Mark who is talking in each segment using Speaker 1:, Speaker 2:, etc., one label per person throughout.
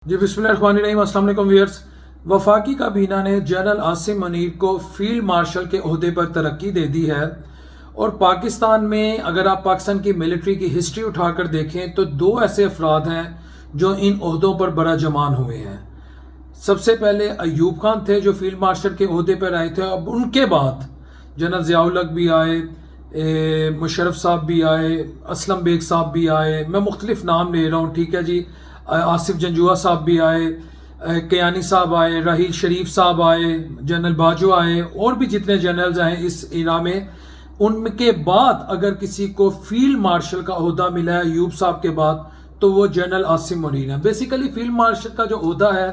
Speaker 1: जी बिस्मिल्लाहिर्रहमानिर्रहीम। अस्सलाम वालेकुम व्यूअर्स। वफाकी काबीना ने जनरल आसिम मुनीर को फील्ड मार्शल के ओहदे पर तरक्की दे दी है। और पाकिस्तान में अगर आप पाकिस्तान की मिलिट्री की हिस्ट्री उठाकर देखें तो दो ऐसे अफराद हैं जो इन ओहदों पर बड़ा जमान हुए हैं। सबसे पहले अयूब खान थे जो फील्ड मार्शल के ओहदे पर आए थे। अब उनके बाद जनरल ज़ियाउल हक भी आए, मुशर्रफ साहब भी आए, असलम बेग साहब भी आए, मैं मुख्तलिफ नाम ले रहा हूँ, ठीक है जी। आसिफ जंजुआ साहब भी आए, कयानी साहब आए, राहील शरीफ साहब आए, जनरल बाजो आए, और भी जितने जनरल्स आए इस इरा में। उनके बाद अगर किसी को फील्ड मार्शल का ओहदा मिला है अयूब साहब के बाद तो वो जनरल आसिम मुनीर है। बेसिकली फील्ड मार्शल का जो ओहदा है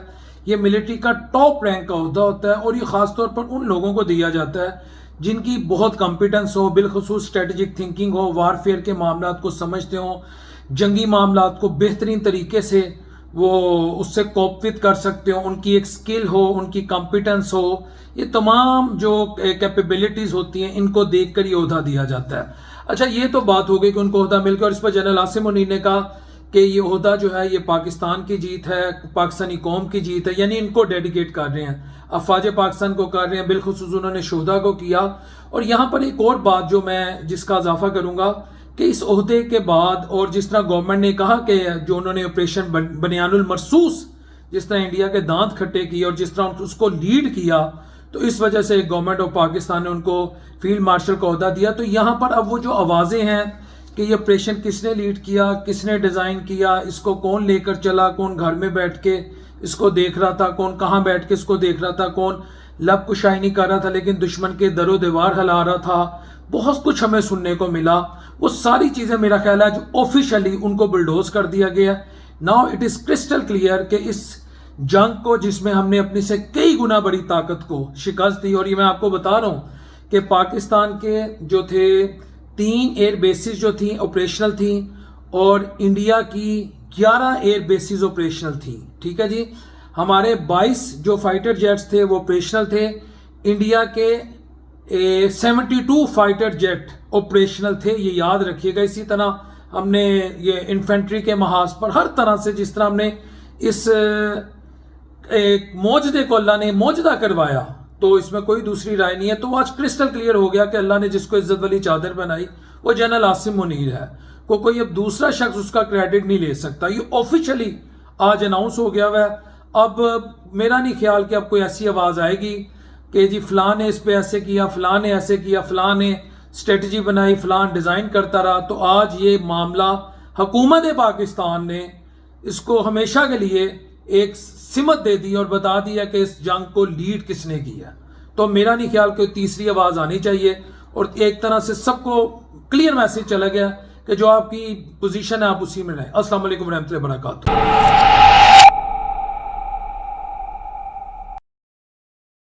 Speaker 1: ये मिलिट्री का टॉप रैंक का ओहदा होता है और ये ख़ासतौर पर उन लोगों को दिया जाता है जिनकी बहुत कॉम्पिटेंस हो, बिलखुसूस स्ट्रेटजिक थिंकिंग हो, वारफेयर के मामलात को समझते हो, जंगी मामलात को बेहतरीन तरीके से वो उससे कोपवित कर सकते हो, उनकी एक स्किल हो, उनकी कॉम्पिटेंस हो, ये तमाम जो कैपेबिलिटीज़ होती हैं इनको देख कर ये ओहदा दिया जाता है। अच्छा, ये तो बात हो गई कि उनको ओहदा मिलकर, और इस पर जनरल आसिम मुनीर ने कहा कि ये ओहदा जो है ये पाकिस्तान की जीत है, पाकिस्तानी कौम की जीत है, यानी इनको डेडिकेट कर रहे हैं, अफवाज पाकिस्तान को कर रहे हैं, बिलखुसूस उन्होंने शोहदा को किया। और यहाँ पर एक और बात जो मैं जिसका इजाफा करूँगा कि इस ओहदे के बाद और जिस तरह गवर्नमेंट ने कहा कि जो उन्होंने ऑपरेशन बनियानुल मरसूस जिस तरह इंडिया के दांत खट्टे किए और जिस तरह उसको लीड किया, तो इस वजह से गवर्नमेंट ऑफ पाकिस्तान ने उनको फील्ड मार्शल का ओहदा दिया। तो यहाँ पर अब वो जो आवाज़ें हैं कि ये ऑपरेशन किसने लीड किया, किसने डिज़ाइन किया, इसको कौन लेकर चला, कौन घर में बैठ के इसको देख रहा था, कौन कहाँ बैठ के इसको देख रहा था, कौन लब कुशाई नहीं कर रहा था लेकिन दुश्मन के दरो दीवार हिला रहा था, बहुत कुछ हमें सुनने को मिला। वो सारी चीज़ें मेरा ख्याल है जो ऑफिशियली उनको बुलडोज कर दिया गया है। Now it is crystal clear कि इस जंग को जिसमें हमने अपनी से कई गुना बड़ी ताकत को शिकस्त दी, और ये मैं आपको बता रहा हूँ कि पाकिस्तान के जो थे 3 एयर बेसिस जो थी ऑपरेशनल थी और इंडिया की 11 एयर बेसिस ऑपरेशनल थी, ठीक है जी। हमारे 22 जो फाइटर जेट्स थे वो ऑपरेशनल थे, इंडिया के 72 फाइटर जेट ऑपरेशनल थे, ये याद रखिएगा। इसी तरह हमने ये इन्फेंट्री के महाज पर हर तरह से जिस तरह हमने इस एक मौजदे को अल्लाह ने मौजदा करवाया, तो इसमें कोई दूसरी राय नहीं है। तो आज क्रिस्टल क्लियर हो गया कि अल्लाह ने जिसको इज्जत वाली चादर बनाई वो जनरल आसिम मुनीर है, को कोई अब दूसरा शख्स उसका क्रेडिट नहीं ले सकता। ये ऑफिशियली आज अनाउंस हो गया हुआ है। अब मेरा नहीं ख्याल कि अब कोई ऐसी आवाज़ आएगी कि जी फलां ने इस पे ऐसे किया, फलां ने ऐसे किया, फलां ने स्ट्रेटजी बनाई, फलां डिज़ाइन करता रहा। तो आज ये मामला हुकूमत पाकिस्तान ने इसको हमेशा के लिए एक सिमत दे दी और बता दिया कि इस जंग को लीड किसने किया। तो मेरा नहीं ख्याल कि तीसरी आवाज़ आनी चाहिए और एक तरह से सबको क्लियर मैसेज चला गया कि जो आपकी पोजीशन है आप उसी में रहें। अस्सलाम वालेकुम रहमतुल्लाहि व बरकातहू।